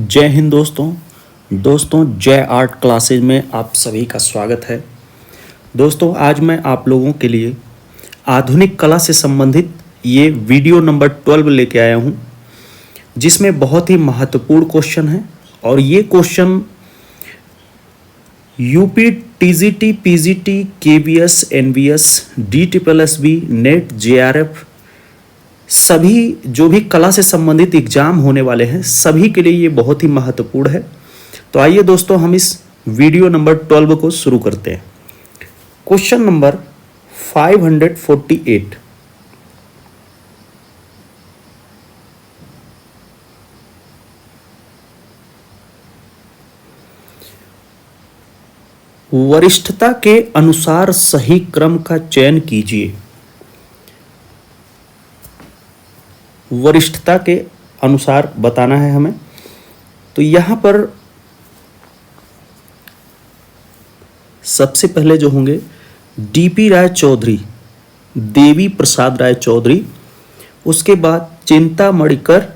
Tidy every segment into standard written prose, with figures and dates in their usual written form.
जय हिंद दोस्तों जय आर्ट क्लासेज में आप सभी का स्वागत है। दोस्तों आज मैं आप लोगों के लिए आधुनिक कला से संबंधित ये वीडियो नंबर 12 लेके आया हूँ, जिसमें बहुत ही महत्वपूर्ण क्वेश्चन है। और ये question UP, TGT, PGT, KVS, NVS, DTPSB, NET, JRF सभी जो भी कला से संबंधित एग्जाम होने वाले हैं सभी के लिए ये बहुत ही महत्वपूर्ण है। तो आइए दोस्तों हम इस वीडियो नंबर 12 को शुरू करते हैं। Question number 548। वरिष्ठता के अनुसार सही क्रम का चयन कीजिए। वरिष्ठता के अनुसार बताना है हमें। तो यहाँ पर सबसे पहले जो होंगे डीपी राय चौधरी, देवी प्रसाद राय चौधरी, उसके बाद चिंता मणिकर,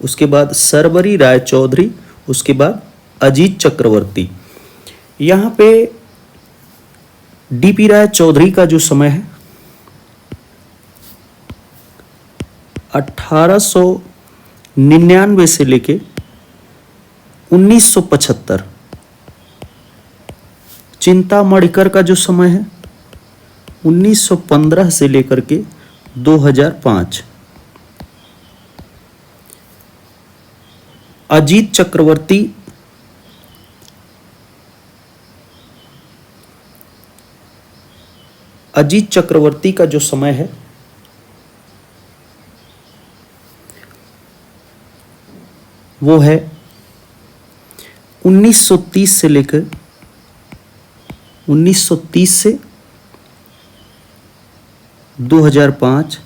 उसके बाद सरबरी राय चौधरी, उसके बाद अजीत चक्रवर्ती। यहाँ पे डीपी राय चौधरी का जो समय है 1899 से लेके 1975। चिंता मणिकर का जो समय है 1915 से लेकर के 2005। अजीत चक्रवर्ती का जो समय है वो है 1930 से लेकर 1930 से 2005।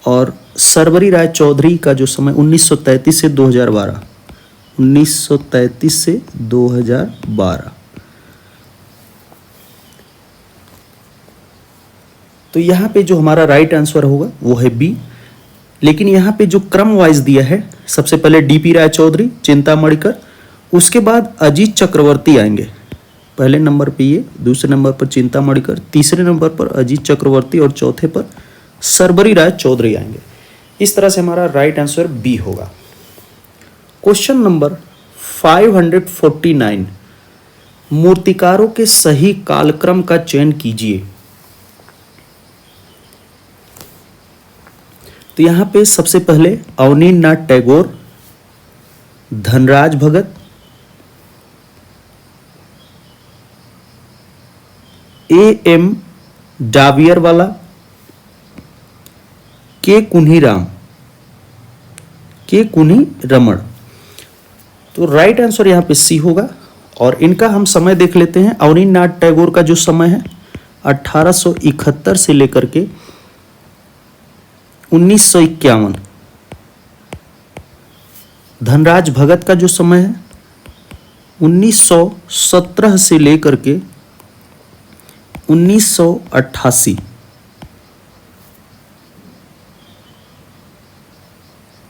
और सरबरी राय चौधरी का जो समय 1933 से 2012। 1933 से 2012। तो यहाँ पे जो हमारा राइट आंसर होगा वो है बी। लेकिन यहाँ पे जो क्रम वाइज दिया है, सबसे पहले डीपी राय चौधरी, चिंता मणिकर, उसके बाद अजीत चक्रवर्ती आएंगे। पहले नंबर पे ये, दूसरे नंबर पर चिंता मणिकर, तीसरे नंबर पर अजीत चक्रवर्ती और चौथे पर सरबरी राय चौधरी आएंगे। इस तरह से हमारा राइट आंसर बी होगा। Question number 549। मूर्तिकारों के सही कालक्रम का चयन कीजिए। तो यहाँ पे सबसे पहले अवनीन्द्रनाथ टैगोर, धनराज भगत, A.M. डावियरवाला, के कुन्ही रमण। तो राइट आंसर यहाँ पे सी होगा। और इनका हम समय देख लेते हैं। अवनीन्द्रनाथ टैगोर का जो समय है 1871 से लेकर के 1951। धनराज भगत का जो समय है 1917 से लेकर के 1988।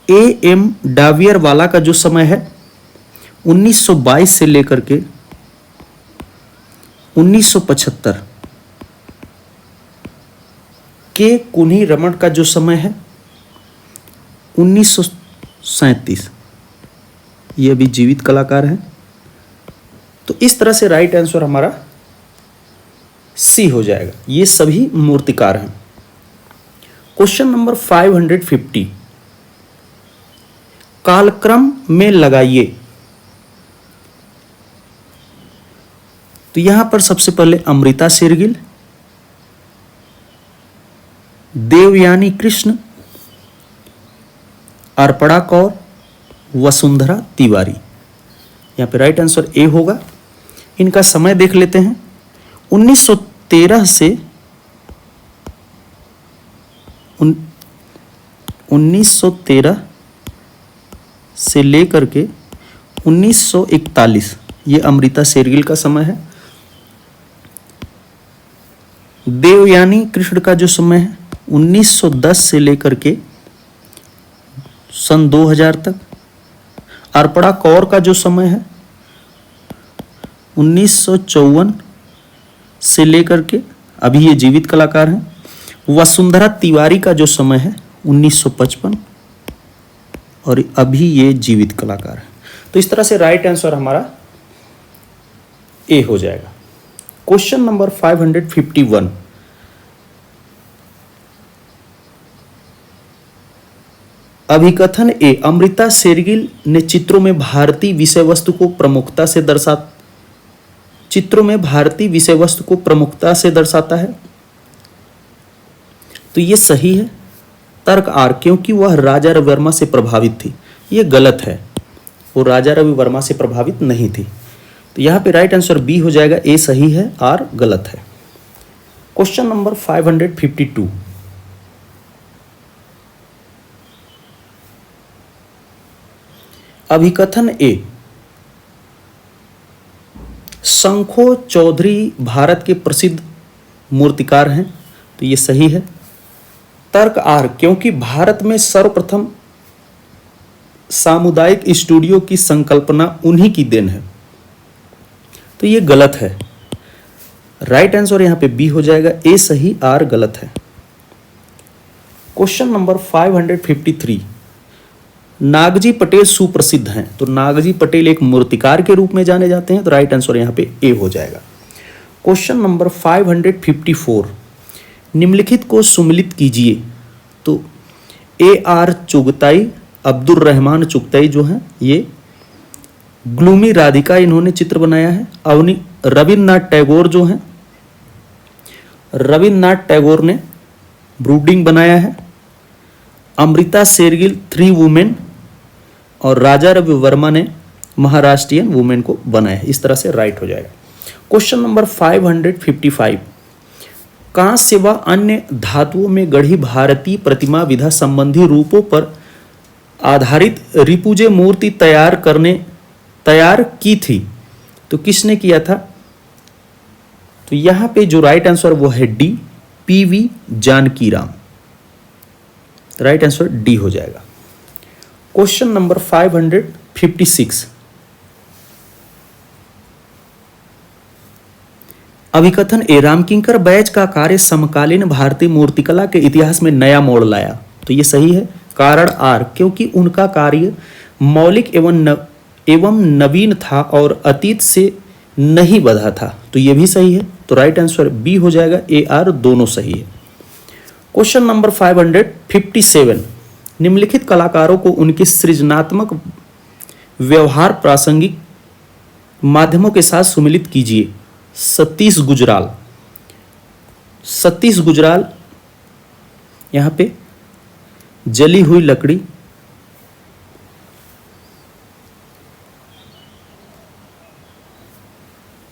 A.M. डावियरवाला का जो समय है 1922 से लेकर के 1975। के कुन्ही रमण का जो समय है 1937। ये अभी जीवित कलाकार हैं। तो इस तरह से राइट आंसर हमारा सी हो जाएगा। ये सभी मूर्तिकार हैं। Question number 550। कालक्रम में लगाइए। तो यहां पर सबसे पहले अमृता शेरगिल, देवयानी कृष्ण, अर्पणा कौर, वसुंधरा तिवारी। यहां पे राइट आंसर ए होगा। इनका समय देख लेते हैं। 1913 से 1913 से लेकर के 1941 ये अमृता शेरगिल का समय है। देवयानी कृष्ण का जो समय है 1910 से लेकर के सन 2000 तक। अर्पणा कौर का जो समय है 1954 से लेकर के अभी ये जीवित कलाकार हैं। वसुंधरा तिवारी का जो समय है 1955 और अभी ये जीवित कलाकार है। तो इस तरह से राइट आंसर हमारा ए हो जाएगा। क्वेश्चन नंबर 551, अभिकथन ए, अमृता शेरगिल ने चित्रों में भारतीय विषय वस्तु को प्रमुखता से दर्शाता है। तो ये सही है। तर्क आर, क्योंकि वह राजा रविवर्मा से प्रभावित थी। ये गलत है, वो राजा रवि वर्मा से प्रभावित नहीं थी। तो यहां पे राइट आंसर बी हो जाएगा, ए सही है, आर गलत है। क्वेश्चन नंबर 552, अभिकथन ए, शंखो चौधरी भारत के प्रसिद्ध मूर्तिकार हैं। तो ये सही है। तर्क आर, क्योंकि भारत में सर्वप्रथम सामुदायिक स्टूडियो की संकल्पना उन्हीं की देन है। तो ये गलत है। राइट आंसर यहां पे बी हो जाएगा, ए सही, आर गलत है। क्वेश्चन नंबर 553, नागजी पटेल सुप्रसिद्ध हैं। तो नागजी पटेल एक मूर्तिकार के रूप में जाने जाते हैं। तो राइट आंसर यहां पे ए हो जाएगा। क्वेश्चन नंबर 554, निम्नलिखित को सुमिलित कीजिए। तो ए आर चुगताई, अब्दुल रहमान चुगताई जो हैं ये ग्लूमी राधिका इन्होंने चित्र बनाया है। रविन्द्रनाथ टैगोर जो हैं, रविन्द्रनाथ टैगोर ने ब्रूडिंग बनाया है। अमृता शेरगिल थ्री वुमेन और राजा रवि वर्मा ने महाराष्ट्रियन वुमेन को बनाया है। इस तरह से राइट हो जाएगा। क्वेश्चन नंबर 555, कांस्य व अन्य धातुओं में गढ़ी भारतीय प्रतिमा विधा संबंधी रूपों पर आधारित रिपुजे मूर्ति तैयार की थी। तो किसने किया था? तो यहां पे जो राइट आंसर वो है D, PV Janakiram. Right answer D हो जाएगा। क्वेश्चन नंबर 556, अभिकथन ए, रामकिंकर बैज का कार्य समकालीन भारतीय मूर्तिकला के इतिहास में नया मोड़ लाया। तो ये सही है। कारण आर, क्योंकि उनका कार्य मौलिक एवं नवीन था और अतीत से नहीं बधा था। तो ये भी सही है। तो राइट आंसर बी हो जाएगा, ए आर दोनों सही है। क्वेश्चन नंबर 557, निम्नलिखित कलाकारों को उनके सृजनात्मक व्यवहार प्रासंगिक माध्यमों के साथ सुमिलित कीजिए। सतीश गुजराल यहां पे जली हुई लकड़ी,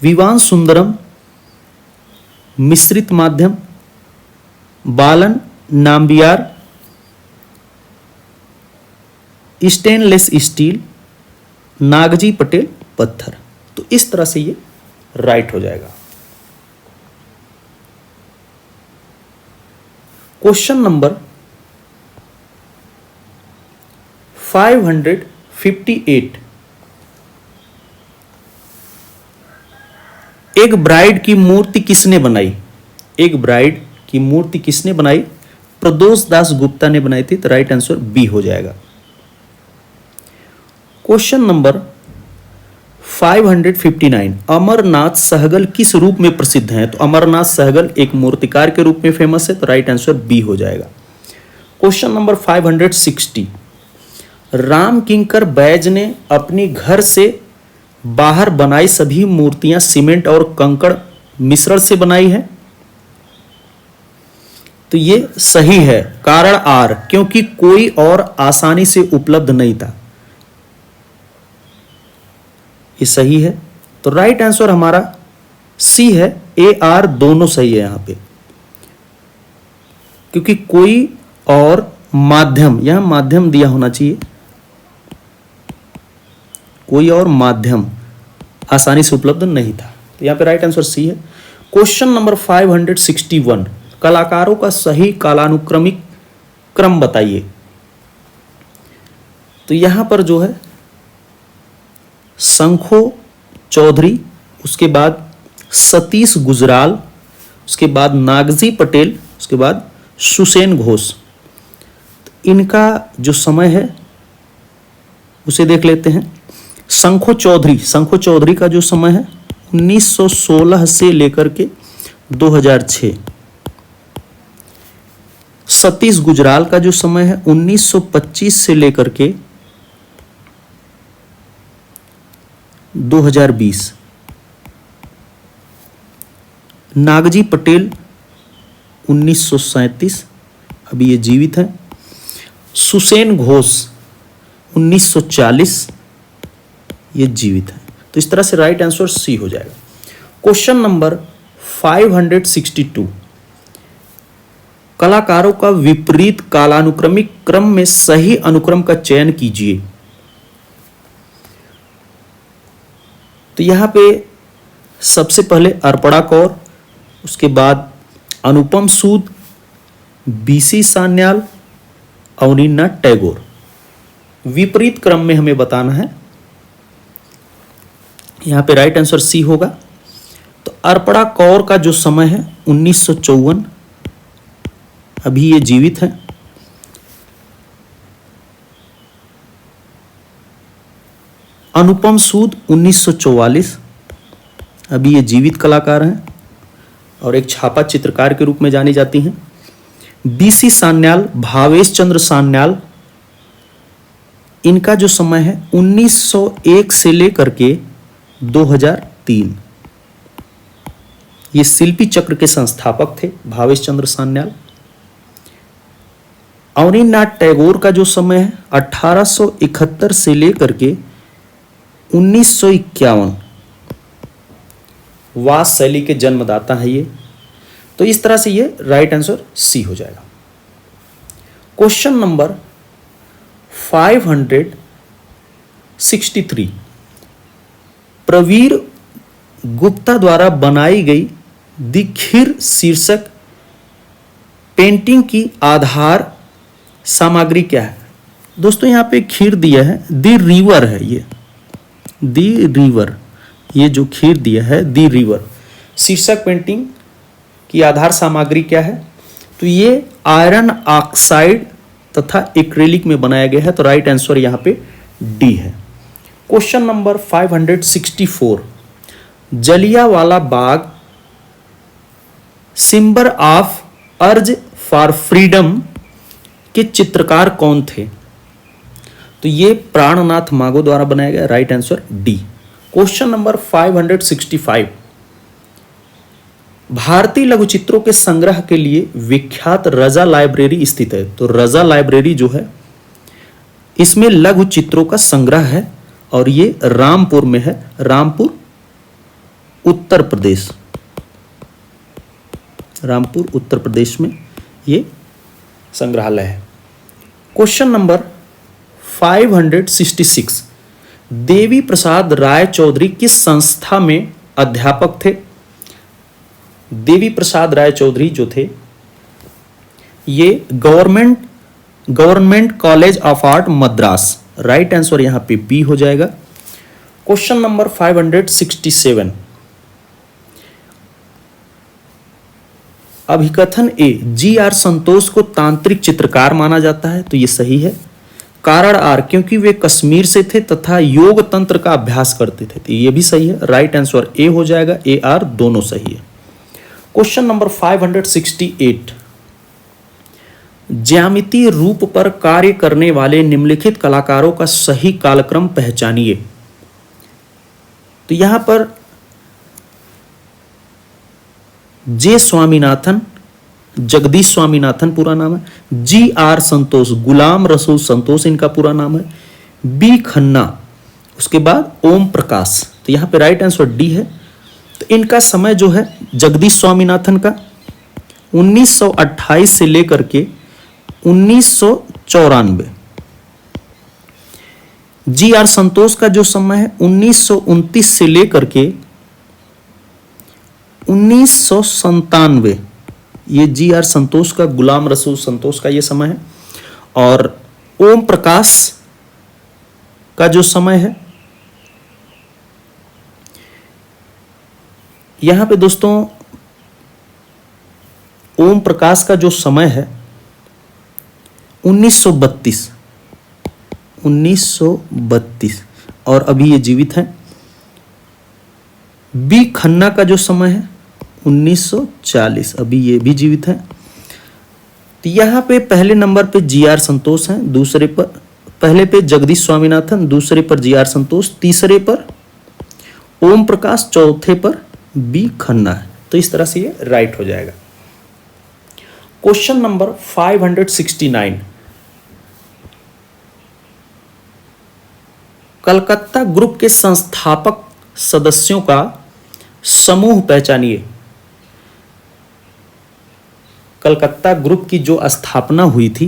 विवान सुंदरम मिश्रित माध्यम, बालन नाम्बियार स्टेनलेस स्टील, नागजी पटेल पत्थर। तो इस तरह से ये राइट हो जाएगा। क्वेश्चन नंबर 558, एक ब्राइड की मूर्ति किसने बनाई? एक ब्राइड की मूर्ति किसने बनाई? प्रदोष दास गुप्ता ने बनाई थी। तो राइट आंसर बी हो जाएगा। क्वेश्चन नंबर 559, अमरनाथ सहगल किस रूप में प्रसिद्ध हैं? तो अमरनाथ सहगल एक मूर्तिकार के रूप में फेमस है। तो राइट आंसर बी हो जाएगा। क्वेश्चन नंबर 560, रामकिंकर बैज ने अपनी घर से बाहर बनाई सभी मूर्तियां सीमेंट और कंकड़ मिश्रण से बनाई है। तो ये सही है। कारण आर, क्योंकि कोई और आसानी से उपलब्ध नहीं था। ये सही है। तो राइट आंसर हमारा सी है, ए आर दोनों सही है यहां पे, क्योंकि कोई और माध्यम, यहां माध्यम दिया होना चाहिए, कोई और माध्यम आसानी से उपलब्ध नहीं था। तो यहां पे राइट आंसर सी है। क्वेश्चन नंबर 561, कलाकारों का सही कालानुक्रमिक क्रम बताइए। तो यहां पर जो है शंखो चौधरी, उसके बाद सतीश गुजराल, उसके बाद नागजी पटेल, उसके बाद सुसेन घोष। इनका जो समय है उसे देख लेते हैं। शंखो चौधरी का जो समय है 1916 से लेकर के 2006। सतीश गुजराल का जो समय है 1925 से लेकर के 2020। नागजी पटेल 1937, अभी ये जीवित हैं। सुसेन घोष 1940, ये जीवित है। तो इस तरह से राइट आंसर सी हो जाएगा। क्वेश्चन नंबर 562, कलाकारों का विपरीत कालानुक्रमिक क्रम में सही अनुक्रम का चयन कीजिए। तो यहां पे सबसे पहले अर्पणा कौर, उसके बाद अनुपम सूद, बीसी सान्याल, अवनीन्द्रनाथ टैगोर। विपरीत क्रम में हमें बताना है। यहां पे राइट आंसर सी होगा। तो अर्पणा कौर का जो समय है 1954, अभी ये जीवित है। अनुपम सूद 1944, अभी ये जीवित कलाकार हैं और एक छापा चित्रकार के रूप में जानी जाती हैं। बीसी सान्याल, भावेश चंद्र सान्याल, इनका जो समय है 1901 से लेकर के 2003। ये शिल्पी चक्र के संस्थापक थे भावेश चंद्र सान्याल। अवनीन्द्रनाथ टैगोर का जो समय है 1871 से लेकर के 1951। वास शैली के जन्मदाता है ये। तो इस तरह से ये राइट आंसर सी हो जाएगा। क्वेश्चन नंबर 563, प्रवीर गुप्ता द्वारा बनाई गई द खीर शीर्षक पेंटिंग की आधार सामग्री क्या है? दोस्तों यहाँ पे खीर दिया है, द रिवर है ये, द रिवर, ये जो खीर दिया है द रिवर। शीर्षक पेंटिंग की आधार सामग्री क्या है? तो ये आयरन ऑक्साइड तथा एक्रेलिक में बनाया गया है। तो राइट आंसर यहाँ पे डी है। Question number 564, Jallianwala Bagh symbol of urge for freedom के चित्रकार कौन थे? तो ये प्राणनाथ मागो द्वारा बनाया गया। Right answer D. Question number 565, भारतीय लघुचित्रों के संग्रह के लिए विख्यात रजा लाइब्रेरी स्थित है। तो रजा लाइब्रेरी जो है इसमें लघु चित्रों का संग्रह है और ये रामपुर में है, रामपुर उत्तर प्रदेश, रामपुर उत्तर प्रदेश में ये संग्रहालय है। क्वेश्चन नंबर 566, देवी प्रसाद राय चौधरी किस संस्था में अध्यापक थे? देवी प्रसाद राय चौधरी जो थे ये government college of art Madras. Right answer यहां पे बी हो जाएगा। क्वेश्चन नंबर 567, अभिकथन ए, जी.आर. संतोष को तांत्रिक चित्रकार माना जाता है। तो ये सही है। कारण आर, क्योंकि वे कश्मीर से थे तथा योग तंत्र का अभ्यास करते थे। तो ये भी सही है। राइट आंसर ए हो जाएगा। ए आर दोनों सही है। क्वेश्चन नंबर 568, ज्यामितीय रूप पर कार्य करने वाले निम्नलिखित कलाकारों का सही कालक्रम पहचानिए। तो यहां पर जे स्वामीनाथन, जगदीश स्वामीनाथन पूरा नाम है। जी.आर. संतोष, गुलाम रसूल संतोष इनका पूरा नाम है। बी. खन्ना, उसके बाद ओम प्रकाश। तो यहां पे राइट आंसर डी है। तो इनका समय जो है जगदीश स्वामीनाथन का 1928 से लेकर के 1994। जी.आर. संतोष का जो समय है 1929 से लेकर के 1997। ये जी.आर. संतोष का, गुलाम रसूल संतोष का ये समय है। और ओम प्रकाश का जो समय है यहां पे दोस्तों ओम प्रकाश का जो समय है 1932 और अभी ये जीवित हैं। बी खन्ना का जो समय है 1940, अभी ये भी जीवित हैं। तो यहाँ पे पहले नंबर पे जी.आर. संतोष हैं, दूसरे पर पहले पे जगदीश स्वामीनाथन, दूसरे पर जी.आर. संतोष, तीसरे पर ओम प्रकाश, चौथे पर बी खन्ना है। तो इस तरह से ये राइट हो जाएगा। क्वेश्चन नंबर 569, कलकत्ता ग्रुप के संस्थापक सदस्यों का समूह पहचानिए। कलकत्ता ग्रुप की जो स्थापना हुई थी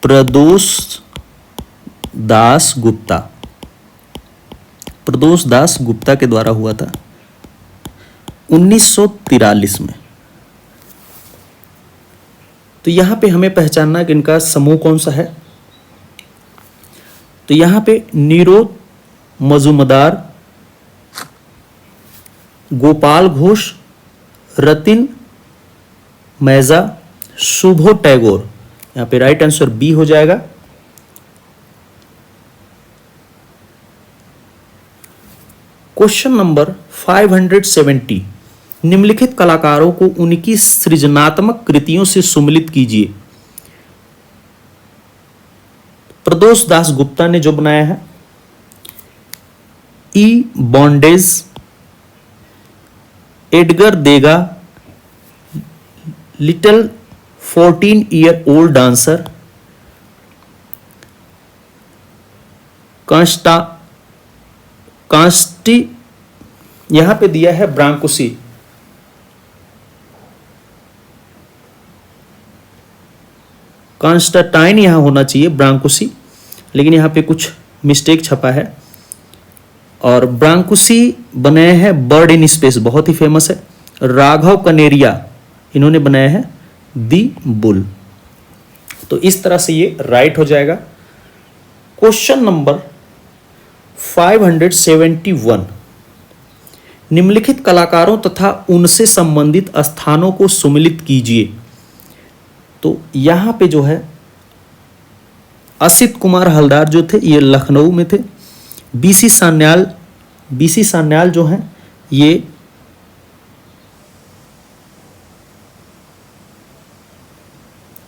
प्रदोष दास गुप्ता के द्वारा हुआ था 1943 में। तो यहां पे हमें पहचानना कि इनका समूह कौन सा है। तो यहां पे निरोध मजुमदार, गोपाल घोष, रतिन मैजा, शुभो टैगोर, यहां पे राइट आंसर बी हो जाएगा। क्वेश्चन नंबर 570, निम्नलिखित कलाकारों को उनकी सृजनात्मक कृतियों से सुमिलित कीजिए। प्रदोष दास गुप्ता ने जो बनाया है ई बॉन्डेज, एडगर देगा लिटिल 14-year-old डांसर, कांस्टी यहां पे दिया है ब्रांकुसी, कांस्टाटाइन यहां होना चाहिए ब्रांकुसी, लेकिन यहां पे कुछ मिस्टेक छपा है। और ब्रांकुसी बनाए हैं बर्ड इन स्पेस, बहुत ही फेमस है। राघव कनेरिया इन्होंने बनाया है दी बुल। तो इस तरह से ये राइट हो जाएगा। क्वेश्चन नंबर 571, निम्नलिखित कलाकारों तथा उनसे संबंधित स्थानों को सुमिलित कीजिए। तो यहां पे जो है असित कुमार हलदार जो थे ये लखनऊ में थे। बीसी सान्याल जो हैं ये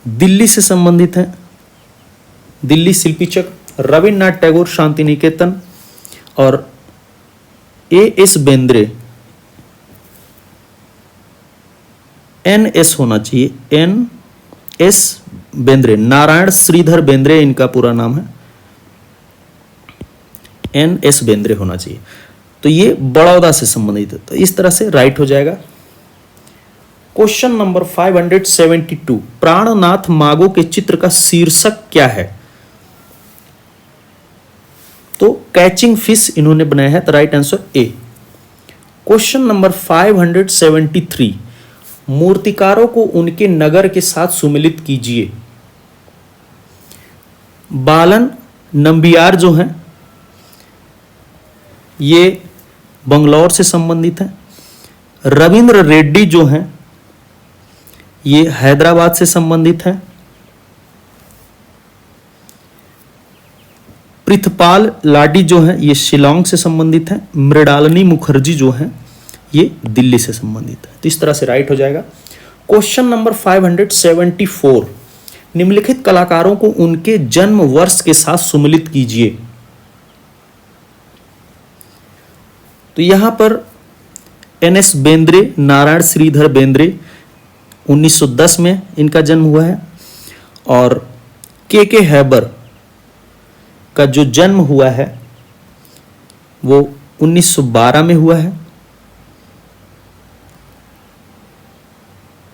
दिल्ली से संबंधित हैं, दिल्ली शिल्पी चक्र। रविन्द्रनाथ टैगोर शांति निकेतन, और एस बेंद्रे, एस होना चाहिए, एस बेंद्रे, नारायण श्रीधर बेंद्रे इनका पूरा नाम है, एस बेंद्रे होना चाहिए। तो ये बड़ौदा से संबंधित है। तो इस तरह से राइट हो जाएगा। क्वेश्चन नंबर 572, प्राणनाथ मागो के चित्र का शीर्षक क्या है। तो कैचिंग फिश इन्होंने बनाया है। तो right answer A. Question number 573, मूर्तिकारों को उनके नगर के साथ सुमिलित कीजिए। बालन नंबियार जो हैं ये बंगलौर से संबंधित हैं। रविंद्र रेड्डी जो हैं ये हैदराबाद से संबंधित हैं। पृथपाल लाडी जो हैं ये शिलोंग से संबंधित हैं। मृणालिनी मुखर्जी जो हैं ये दिल्ली से संबंधित है। तो इस तरह से राइट हो जाएगा। क्वेश्चन नंबर 574, निम्नलिखित कलाकारों को उनके जन्म वर्ष के साथ सुमिलित कीजिए। तो यहां पर एस बेंद्रे, नारायण श्रीधर बेंद्रे 1910 में इनका जन्म हुआ है। और के हैबर का जो जन्म हुआ है वो 1912 में हुआ है।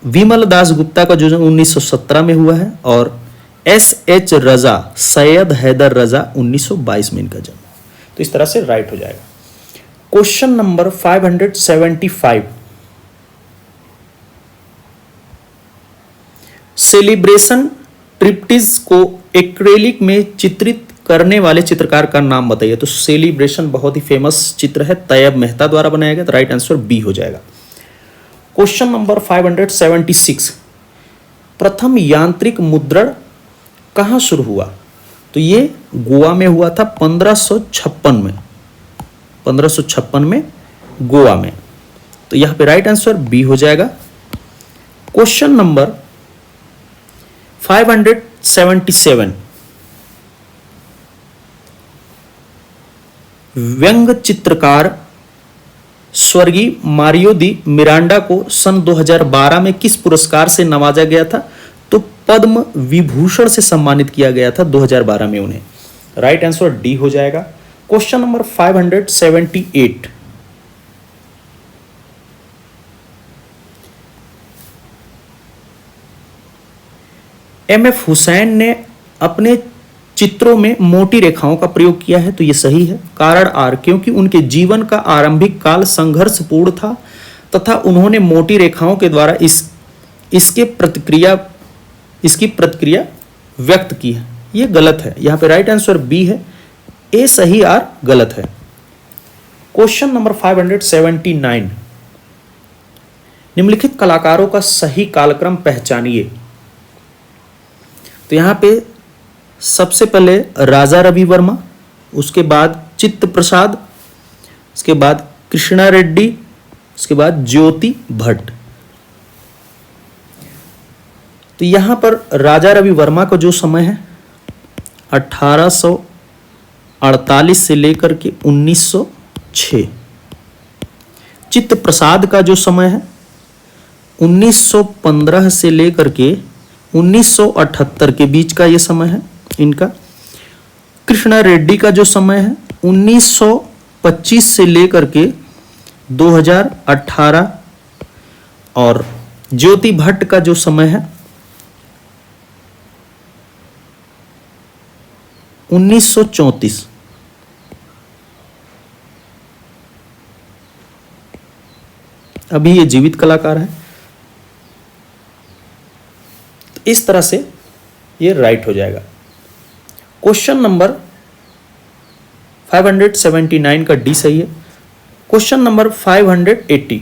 विमल दास गुप्ता का जो 1917 में हुआ है। और एच रजा, सैयद हैदर रजा 1922 में इनका जन्म। तो इस तरह से राइट हो जाएगा। क्वेश्चन नंबर 575, सेलिब्रेशन ट्रिप्टिज को एक्रेलिक में चित्रित करने वाले चित्रकार का नाम बताइए। तो सेलिब्रेशन बहुत ही फेमस चित्र है, तैयब मेहता द्वारा बनाया गया। तो राइट आंसर बी हो जाएगा। क्वेश्चन नंबर 576, प्रथम यांत्रिक मुद्रण कहाँ शुरू हुआ? तो ये गोवा में हुआ था 1556 में, 1556 में गोवा में। तो यहां पे राइट आंसर बी हो जाएगा। क्वेश्चन नंबर 577, व्यंग चित्रकार स्वर्गीय मारियो दी मिरांडा को सन 2012 में किस पुरस्कार से नवाजा गया था? तो पद्म विभूषण से सम्मानित किया गया था 2012 में उन्हें। राइट आंसर डी हो जाएगा। Question number 578, MF. हुसैन ने अपने चित्रों में मोटी रेखाओं का प्रयोग किया है। तो ये सही है। कारण आर, क्योंकि उनके जीवन का आरंभिक काल संघर्षपूर्ण था तथा उन्होंने मोटी रेखाओं के द्वारा इसकी प्रतिक्रिया व्यक्त की है। ये गलत है। यहाँ पे राइट आंसर बी है, ए सही, आर गलत है। क्वेश्चन नंबर 579, निम्नलिखित कलाकारों का सही कालक्रम पहचानिए। तो यहाँ पे सबसे पहले राजा रवि वर्मा, उसके बाद चित्त प्रसाद, उसके बाद कृष्णा रेड्डी, उसके बाद ज्योति भट्ट। तो यहां पर राजा रवि वर्मा का जो समय है 1848 से लेकर के 1906। चित्त प्रसाद का जो समय है 1915 से लेकर के 1978 के बीच का ये समय है इनका। कृष्णा रेड्डी का जो समय है 1925 से लेकर के 2018, और ज्योति भट्ट का जो समय है 1934। अभी ये जीवित कलाकार हैं। इस तरह से ये राइट हो जाएगा। क्वेश्चन नंबर 579 का डी सही है। क्वेश्चन नंबर 580,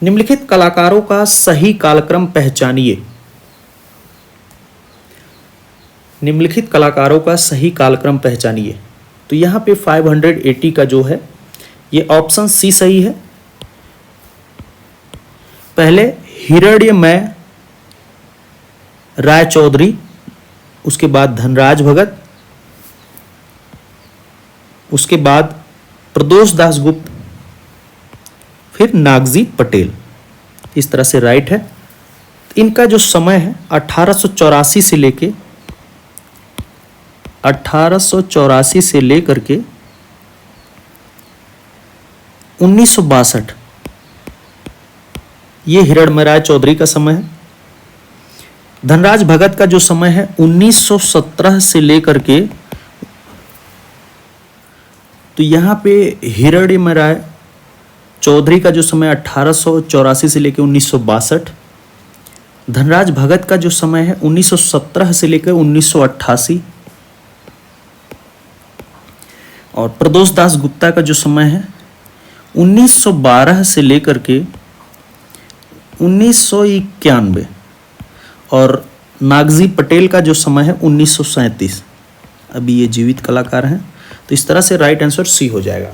निम्नलिखित कलाकारों का सही कालक्रम पहचानिए। निम्नलिखित कलाकारों का सही कालक्रम पहचानिए। तो यहां पे 580 का जो है ये ऑप्शन सी सही है। पहले हिरण्यमय राय चौधरी, उसके बाद धनराज भगत, उसके बाद प्रदोष दास गुप्त, फिर नागजी पटेल। इस तरह से राइट है। इनका जो समय है 1884 से लेके 1962, ये हिरण्यमय चौधरी का समय है। धनराज भगत का जो समय है 1917 से लेकर के, तो यहां पे हिरण्यमय चौधरी का जो समय 1884 से लेकर 1962, धनराज भगत का जो समय है 1917 से लेकर 1988, और प्रदोष दास गुप्ता का जो समय है 1912 से लेकर के 1991, और नागजी पटेल का जो समय है 1937। अभी ये जीवित कलाकार हैं। तो इस तरह से राइट आंसर सी हो जाएगा।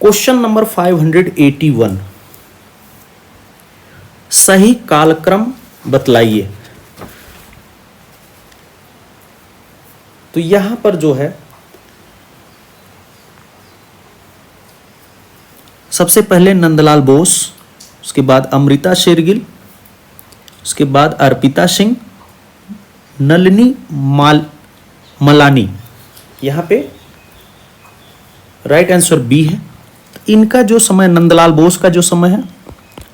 क्वेश्चन नंबर 581, सही कालक्रम बतलाइए। तो यहां पर जो है सबसे पहले नंदलाल बोस, उसके बाद अमृता शेरगिल, उसके बाद अर्पिता सिंह, नलिनी मलानी। यहां पे राइट आंसर बी है। इनका जो समय, नंदलाल बोस का जो समय है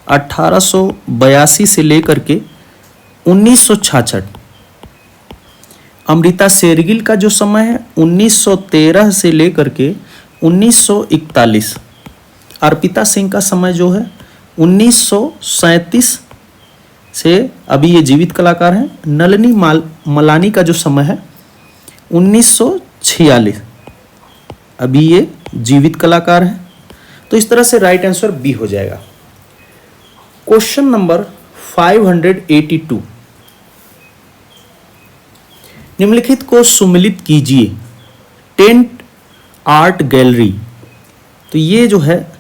1882 से लेकर के 1966, अमृता शेरगिल का जो समय है 1913 से लेकर के 1941, अर्पिता सिंह का समय जो है 1937 से, अभी ये जीवित कलाकार हैं। नलिनी मलानी का जो समय है 46। अभी ये जीवित कलाकार हैं। तो इस तरह से राइट आंसर बी हो जाएगा। क्वेश्चन नंबर 582, निम्नलिखित को सुमिलित कीजिए। टेंट आर्ट गैलरी, तो ये जो है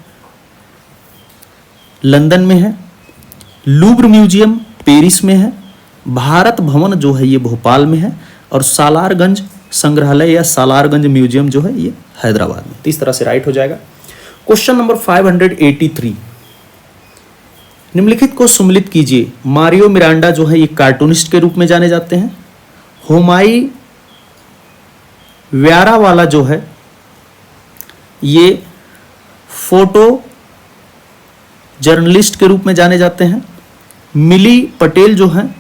लंदन में है, लूव्र म्यूजियम पेरिस में है, भारत भवन जो है ये भोपाल में है, और सालारगंज संग्रहालय या सालारगंज म्यूजियम जो है ये हैदराबाद में। तो इस तरह से राइट हो जाएगा। क्वेश्चन नंबर 583, निम्नलिखित को सुमिलित कीजिए। मारियो मिरांडा जो है ये कार्टूनिस्ट के रूप में जाने जाते हैं। हुमाई व्यारावाला जो है ये फोटो जर्नलिस्ट के रूप में जाने जाते हैं। मिली पटेल जो है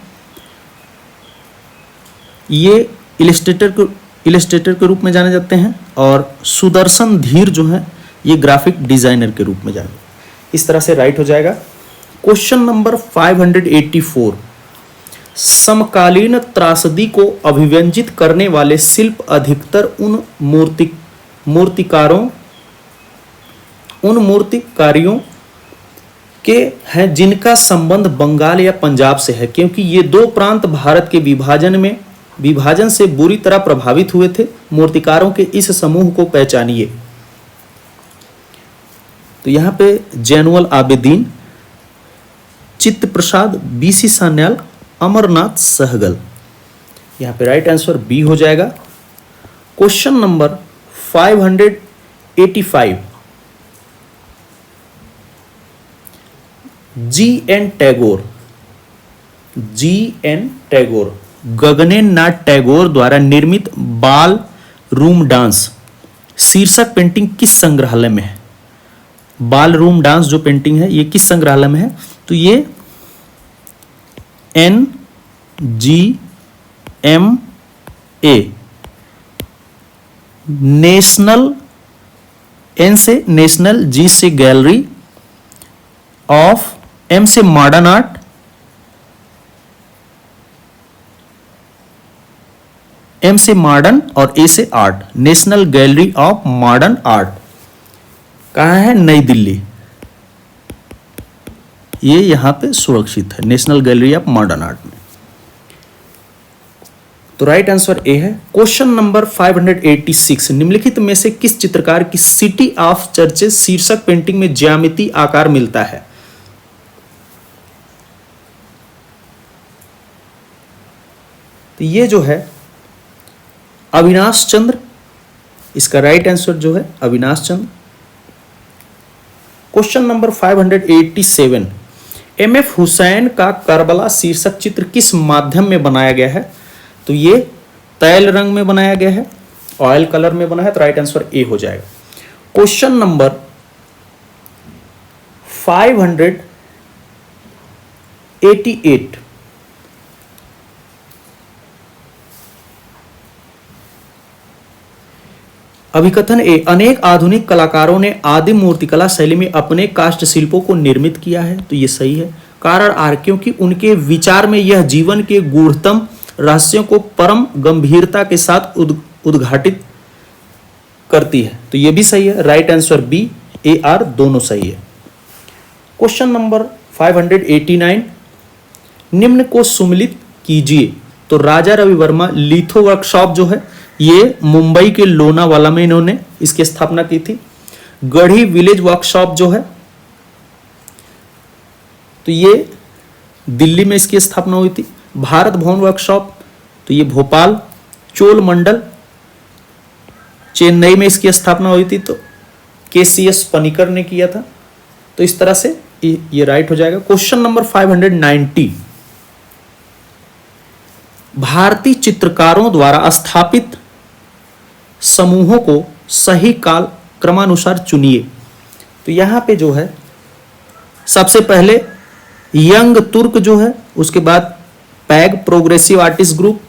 ये इलस्ट्रेटर के रूप में जाने जाते हैं। और सुदर्शन धीर जो है ये ग्राफिक डिजाइनर के रूप में जाने। इस तरह से राइट हो जाएगा। क्वेश्चन नंबर 584, समकालीन त्रासदी को अभिव्यंजित करने वाले शिल्प अधिकतर उन मूर्तिकारियों के हैं जिनका संबंध बंगाल या पंजाब से है, क्योंकि ये दो प्रांत भारत के विभाजन से बुरी तरह प्रभावित हुए थे। मूर्तिकारों के इस समूह को पहचानिए। तो यहां पे जैनुअल आबेदीन, चित्त प्रसाद, बीसी सान्याल, अमरनाथ सहगल। यहां पे राइट आंसर बी हो जाएगा। Question number 585, GN. Tagore Gaganendranath Tagore द्वारा निर्मित बाल रूम डांस शीर्षक पेंटिंग किस संग्रहालय में है? बाल रूम डांस जो पेंटिंग है ये किस संग्रहालय में है? तो ये NGMA नेशनल, G से गैलरी ऑफ, M से मॉडर्न आर्ट, M से मॉडर्न और A से art. National gallery of modern art कहाँ है? नई दिल्ली। ये यहां पे सुरक्षित है, national gallery of modern art में। तो राइट आंसर ए है। क्वेश्चन नंबर 586, निम्नलिखित में से किस चित्रकार की सिटी ऑफ चर्चेस शीर्षक पेंटिंग में ज्यामिति आकार मिलता है? तो ये जो है अविनाश चंद्र, इसका राइट आंसर जो है Avinash Chandra. Question number 587, M F. Husain का करबला शीर्षक चित्र किस माध्यम में बनाया गया है? तो ये तैल रंग में बनाया गया है, ऑयल कलर में बना है। तो राइट आंसर ए हो जाएगा। क्वेश्चन नंबर 588, अभिकथन ए, अनेक आधुनिक कलाकारों ने आदिम मूर्तिकला शैली में अपने काष्ठ शिल्पों को निर्मित किया है। तो ये सही है। कारण आर, क्योंकि उनके विचार में यह जीवन के गूढ़तम रहस्यों को परम गंभीरता के साथ उद्घाटित करती है। तो ये भी सही है। Right answer B, A, or दोनों सही है। क्वेश्चन नंबर 589, निम्न को सुमिलित कीजिए। तो राजा रवि वर्मा लिथो वर्कशॉप जो है ये मुंबई के लोनावाला में इन्होंने इसकी स्थापना की थी। गढ़ी विलेज वर्कशॉप जो है तो ये दिल्ली में इसकी स्थापना हुई थी। भारत भवन वर्कशॉप तो ये भोपाल, चोल मंडल चेन्नई में इसकी स्थापना हुई थी। तो KCS पनिकर ने किया था। तो इस तरह से ये राइट हो जाएगा। क्वेश्चन नंबर 590, भारतीय चित्रकारों द्वारा स्थापित समूहों को सही काल क्रमानुसार चुनिए। तो यहां पे जो है सबसे पहले यंग तुर्क जो है, उसके बाद पैग प्रोग्रेसिव आर्टिस्ट ग्रुप,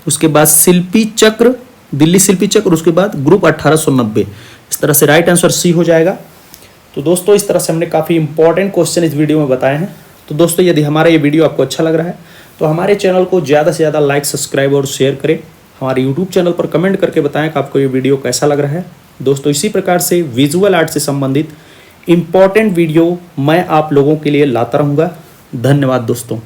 उसके बाद शिल्पी चक्र, दिल्ली शिल्पी चक्र, उसके बाद ग्रुप 1890। इस तरह से राइट आंसर सी हो जाएगा। तो दोस्तों इस तरह से हमने काफ़ी इंपॉर्टेंट क्वेश्चन इस वीडियो में बताए हैं। तो दोस्तों यदि हमारा ये वीडियो आपको अच्छा लग रहा है तो हमारे चैनल को ज़्यादा से ज़्यादा लाइक, सब्सक्राइब और शेयर करें। हमारे यूट्यूब चैनल पर कमेंट करके बताएं कि आपको ये वीडियो कैसा लग रहा है। दोस्तों इसी प्रकार से विजुअल आर्ट से संबंधित इम्पॉर्टेंट वीडियो मैं आप लोगों के लिए लाता रहूँगा। धन्यवाद दोस्तों।